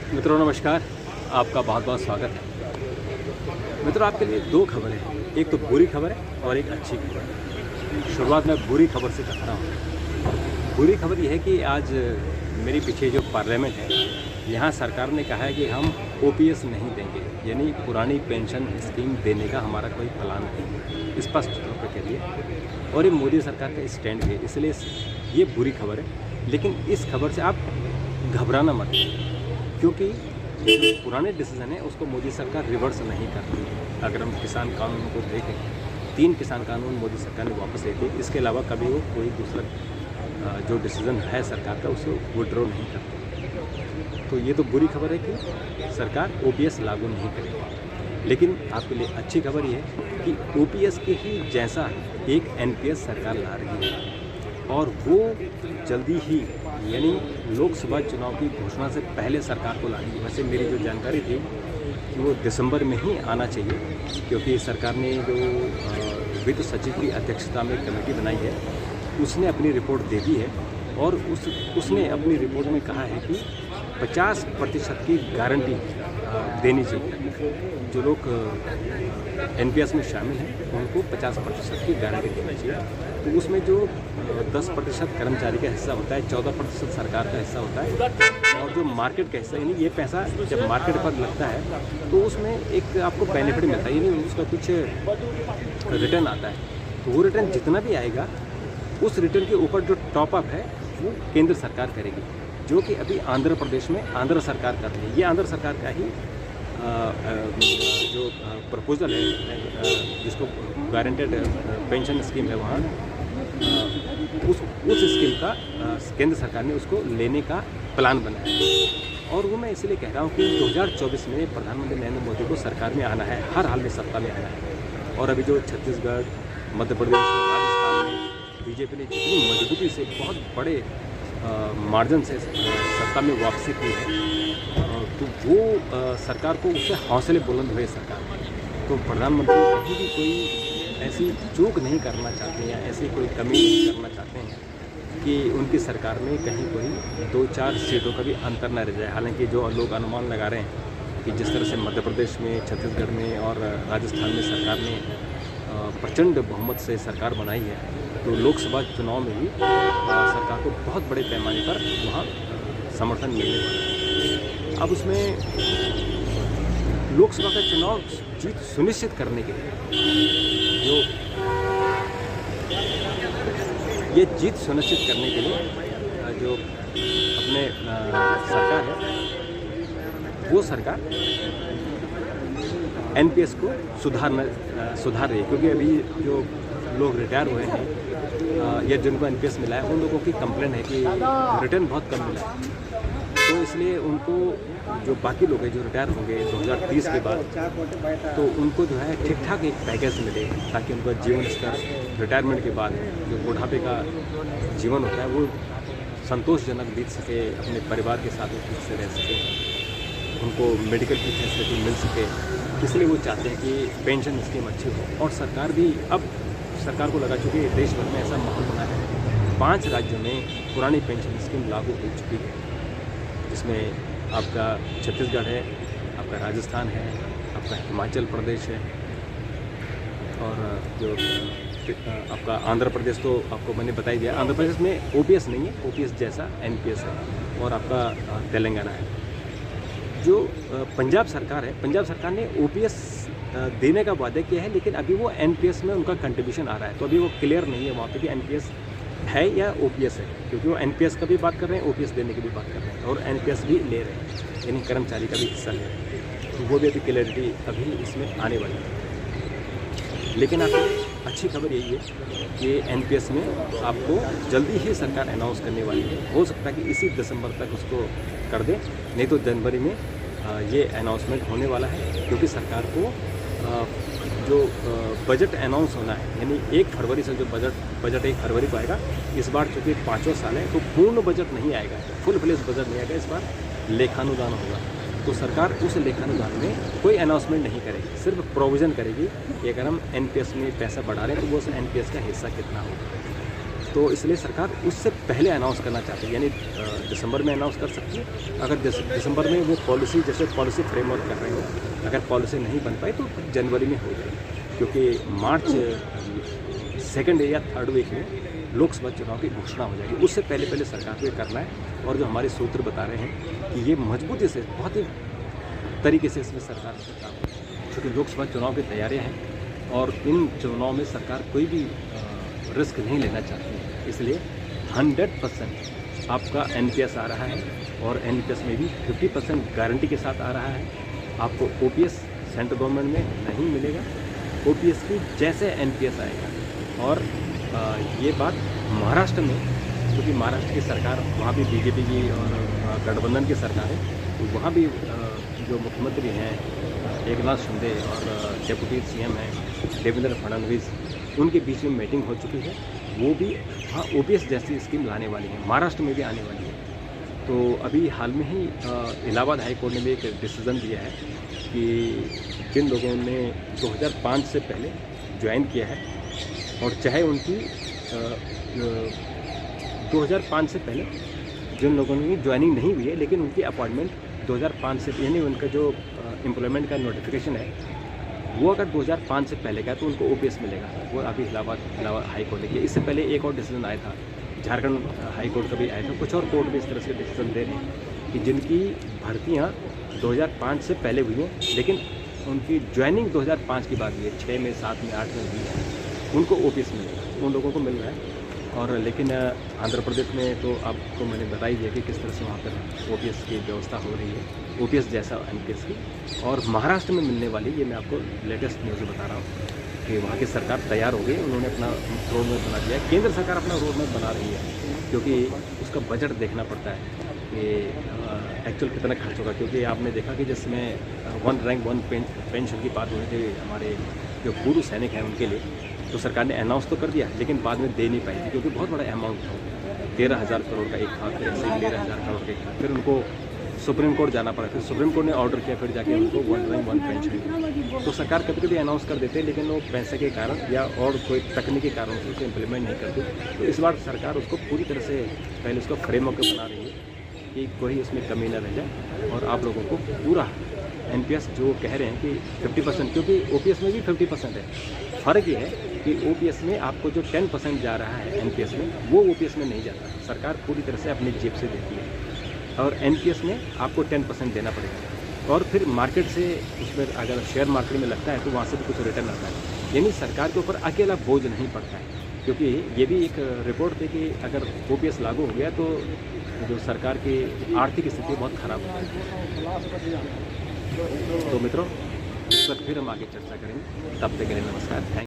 मित्रों नमस्कार, आपका बहुत बहुत स्वागत है। मित्रों आपके लिए दो खबरें हैं, एक तो बुरी खबर है और एक अच्छी खबर है। शुरुआत मैं बुरी खबर से कर रहा हूँ। बुरी खबर यह है कि आज मेरे पीछे जो पार्लियामेंट है, यहाँ सरकार ने कहा है कि हम ओपीएस नहीं देंगे, यानी पुरानी पेंशन स्कीम देने का हमारा कोई प्लान नहीं है, स्पष्ट तौर पर कह दिया। और ये मोदी सरकार का स्टैंड है, इसलिए ये बुरी खबर है। लेकिन इस खबर से आप घबराना मत, क्योंकि जो पुराने डिसीजन है उसको मोदी सरकार रिवर्स नहीं करती है। अगर हम किसान कानून को देखें, 3 किसान कानून मोदी सरकार ने वापस ले दिए, इसके अलावा कभी वो कोई दूसरा जो डिसीजन है सरकार का उसे विड्रॉ नहीं करती। तो ये तो बुरी खबर है कि सरकार ओपीएस लागू नहीं करेगी। लेकिन आपके लिए अच्छी खबर ये है कि ओपीएस के ही जैसा एक एनपीएस सरकार ला रही है, और वो जल्दी ही, यानी लोकसभा चुनाव की घोषणा से पहले सरकार को लानी है। वैसे मेरी जो जानकारी थी कि वो दिसंबर में ही आना चाहिए, क्योंकि सरकार ने जो वित्त सचिव की अध्यक्षता में कमेटी बनाई है, उसने अपनी रिपोर्ट दे दी है। और उसने अपनी रिपोर्ट में कहा है कि 50% की गारंटी देनी चाहिए। जो लोग एनपीएस में शामिल हैं उनको 50% की गारंटी देनी चाहिए। तो उसमें जो 10% कर्मचारी का हिस्सा होता है, 14% सरकार का हिस्सा होता है, और जो मार्केट का हिस्सा, यानी ये पैसा जब मार्केट पर लगता है तो उसमें एक आपको बेनिफिट मिलता है, यानी उसका कुछ रिटर्न आता है। तो वो रिटर्न जितना भी आएगा, उस रिटर्न के ऊपर जो टॉपअप है वो केंद्र सरकार करेगी, जो कि अभी आंध्र प्रदेश में आंध्र सरकार कर रही है। ये आंध्र सरकार का ही जो प्रपोजल है, जिसको गारंटेड पेंशन स्कीम है, वहाँ उस स्कीम का केंद्र सरकार ने उसको लेने का प्लान बनाया है। और वो मैं इसलिए कह रहा हूँ कि 2024 में प्रधानमंत्री नरेंद्र मोदी को सरकार में आना है, हर हाल में सत्ता में आना है। और अभी जो छत्तीसगढ़, मध्य प्रदेश, राजस्थान में बीजेपी ने जितनी मजबूती से बहुत बड़े मार्जिन से सत्ता में वापसी की है, तो वो सरकार को उससे हौसले बुलंद हुए सरकार। तो प्रधानमंत्री कहीं भी कोई ऐसी चूक नहीं करना चाहते हैं या ऐसी कोई कमी नहीं करना चाहते हैं कि उनकी सरकार में कहीं कोई 2-4 सीटों का भी अंतर न रह जाए। हालांकि जो लोग अनुमान लगा रहे हैं कि जिस तरह से मध्य प्रदेश में, छत्तीसगढ़ में और राजस्थान में सरकार ने प्रचंड बहुमत से सरकार बनाई है, तो लोकसभा चुनाव में भी सरकार को बहुत बड़े पैमाने पर वहाँ समर्थन मिलने वाला है। अब उसमें लोकसभा का चुनाव जीत सुनिश्चित करने के लिए, जो ये जीत सुनिश्चित करने के लिए जो अपने सरकार है, वो सरकार एनपीएस को सुधार रही है। क्योंकि अभी जो लोग रिटायर हुए हैं या जिनको एनपीएस मिला है, उन लोगों की कंप्लेंट है कि रिटर्न बहुत कम मिला है। तो इसलिए उनको, जो बाकी लोग हैं जो रिटायर होंगे 2030 के बाद, तो उनको जो है ठीक ठाक एक पैकेज मिले, ताकि उनका जीवन स्तर रिटायरमेंट के बाद जो बुढ़ापे का जीवन होता है वो संतोषजनक बीत सके, अपने परिवार के साथ ठीक से रह सके, उनको मेडिकल की फैसिलिटी मिल सके। इसलिए वो चाहते हैं कि पेंशन स्कीम अच्छी हो। और सरकार भी, अब सरकार को लगा, चूँकि देश भर में ऐसा माहौल बना है, 5 राज्यों में पुरानी पेंशन स्कीम लागू हो चुकी है, जिसमें आपका छत्तीसगढ़ है, आपका राजस्थान है, आपका हिमाचल प्रदेश है, और जो आपका आंध्र प्रदेश, तो आपको मैंने बता ही दिया। आंध्र प्रदेश में ओपीएस नहीं है, ओपीएस जैसा एनपीएस है, और आपका तेलंगाना है। जो पंजाब सरकार है, पंजाब सरकार ने ओपीएस देने का वादा किया है, लेकिन अभी वो एनपीएस में उनका कंट्रीब्यूशन आ रहा है, तो अभी वो क्लियर नहीं है वहाँ पे कि एनपीएस है या ओपीएस है, क्योंकि वो एनपीएस का भी बात कर रहे हैं, ओपीएस देने की भी बात कर रहे हैं, और एनपीएस भी ले रहे हैं, यानी कर्मचारी का भी हिस्सा ले रहे हैं। तो वो भी अभी क्लियरिटी अभी इसमें आने वाली है। लेकिन आपको अच्छी खबर यही है कि एनपीएस में आपको जल्दी ही सरकार अनाउंस करने वाली है। हो सकता है कि इसी दिसंबर तक उसको कर दे, नहीं तो जनवरी में ये अनाउंसमेंट होने वाला है। क्योंकि सरकार को जो बजट अनाउंस होना है, यानी 1 फरवरी से जो बजट 1 फरवरी को आएगा। इस बार चूँकि 5वां साल है, तो पूर्ण बजट नहीं आएगा, फुल फ्लेज बजट नहीं आएगा, इस बार लेखानुदान होगा। तो सरकार उस लेखानुदान में कोई अनाउंसमेंट नहीं करेगी, सिर्फ प्रोविज़न करेगी कि अगर हम एनपीएस में पैसा बढ़ा रहे हैं तो वो उस एनपीएस का हिस्सा कितना होगा। तो इसलिए सरकार उससे पहले अनाउंस करना चाहती है, यानी दिसंबर में अनाउंस कर सकती है। अगर दिसंबर में वो पॉलिसी, जैसे पॉलिसी फ्रेमवर्क कर रहे हो, अगर पॉलिसी नहीं बन पाई तो जनवरी में हो जाएगी, क्योंकि मार्च सेकंड या थर्ड वीक में लोकसभा चुनाव की घोषणा हो जाएगी। उससे पहले पहले सरकार को ये करना है। और जो हमारे सूत्र बता रहे हैं कि ये मजबूती से, बहुत ही तरीके से इसमें सरकार का, क्योंकि लोकसभा चुनाव की तैयारियाँ हैं और इन चुनाव में सरकार कोई भी रिस्क नहीं लेना चाहती है, इसलिए 100% आपका NPS आ रहा है और NPS में भी 50% गारंटी के साथ आ रहा है। आपको OPS सेंट्रल गवर्नमेंट में नहीं मिलेगा, OPS की जैसे NPS आएगा। और ये बात महाराष्ट्र में, क्योंकि महाराष्ट्र की सरकार, वहाँ भी BJP की और गठबंधन की सरकार है, तो वहाँ भी जो मुख्यमंत्री हैं एकनाथ शिंदे और डेप्यूटी CM हैं देवेंद्र फडणवीस, उनके बीच में मीटिंग हो चुकी है। वो भी हाँ OPS जैसी स्कीम लाने वाली है, महाराष्ट्र में भी आने वाली है। तो अभी हाल में ही इलाहाबाद हाई कोर्ट ने भी एक डिसीज़न दिया है कि जिन लोगों ने 2005 से पहले ज्वाइन किया है और चाहे उनकी 2005 से पहले जिन लोगों की ज्वाइनिंग नहीं हुई है लेकिन उनकी अपॉइंटमेंट 2005 से, यानी उनका जो एम्प्लॉयमेंट का नोटिफिकेशन है वो अगर 2005 से पहले का है तो उनको OPS मिलेगा। वो अभी इलाहाबाद हाई कोर्ट ने किया। इससे पहले एक और डिसीजन आया था, झारखंड हाई कोर्ट का भी आया था। कुछ और कोर्ट भी इस तरह से डिसीजन दे रहे हैं कि जिनकी भर्तियाँ 2005 से पहले हुई हैं लेकिन उनकी ज्वाइनिंग 2005 की बाद हुई है, 6 में 7 में 8 में हुई है, उनको OPS मिलेगा, उन लोगों को मिल रहा है। और लेकिन आंध्र प्रदेश में तो आपको मैंने बता ही दिया कि किस तरह से वहाँ पर OPS की व्यवस्था हो रही है, OPS जैसा NPS की। और महाराष्ट्र में मिलने वाली, ये मैं आपको लेटेस्ट न्यूज़ बता रहा हूँ कि वहाँ की सरकार तैयार हो गई, उन्होंने अपना रोड मैप बना दिया। केंद्र सरकार अपना रोड मैप बना रही है, क्योंकि उसका बजट देखना पड़ता है कि एक्चुअल कितना खर्च होगा। क्योंकि आपने देखा कि जिसमें 1 रैंक 1 पेंशन की बात हो रही थी हमारे जो पूर्व सैनिक हैं उनके लिए, तो सरकार ने अनाउंस तो कर दिया लेकिन बाद में दे नहीं पाई थी, क्योंकि बहुत बड़ा अमाउंट था। 13,000 करोड़ का एक था, फिर ऐसे 13,000 करोड़ का एक था, फिर उनको सुप्रीम कोर्ट जाना पड़ा, फिर सुप्रीम कोर्ट ने ऑर्डर किया, फिर जाके उनको 1 रैंक 1 पेंशन। तो सरकार कभी कभी अनाउंस कर देते हैं लेकिन वो पैसे के कारण या और कोई तकनीकी कारण से उसको इम्प्लीमेंट नहीं करती। तो इस बार सरकार उसको पूरी तरह से पहले उसको फ्रेमवर्क बना रही है कि कोई उसमें कमी न रह जाए और आप लोगों को पूरा NPS जो कह रहे हैं कि 50%, क्योंकि OPS में भी 50% है। फ़र्क ये है कि OPS में आपको जो 10% जा रहा है NPS में, वो OPS में नहीं जाता। सरकार पूरी तरह से अपनी जेब से देती है और NPS में आपको 10% देना पड़ेगा। और फिर मार्केट से, उसमें अगर शेयर मार्केट में लगता है तो वहाँ से भी कुछ रिटर्न आता है, यानी सरकार के ऊपर अकेला बोझ नहीं पड़ता है। क्योंकि ये भी एक रिपोर्ट थी कि अगर OPS लागू हो गया तो जो सरकार की आर्थिक स्थिति बहुत ख़राब हो जाएगी। तो मित्रों, इस पर फिर हम आगे चर्चा करेंगे। तब तक के लिए नमस्कार, थैंक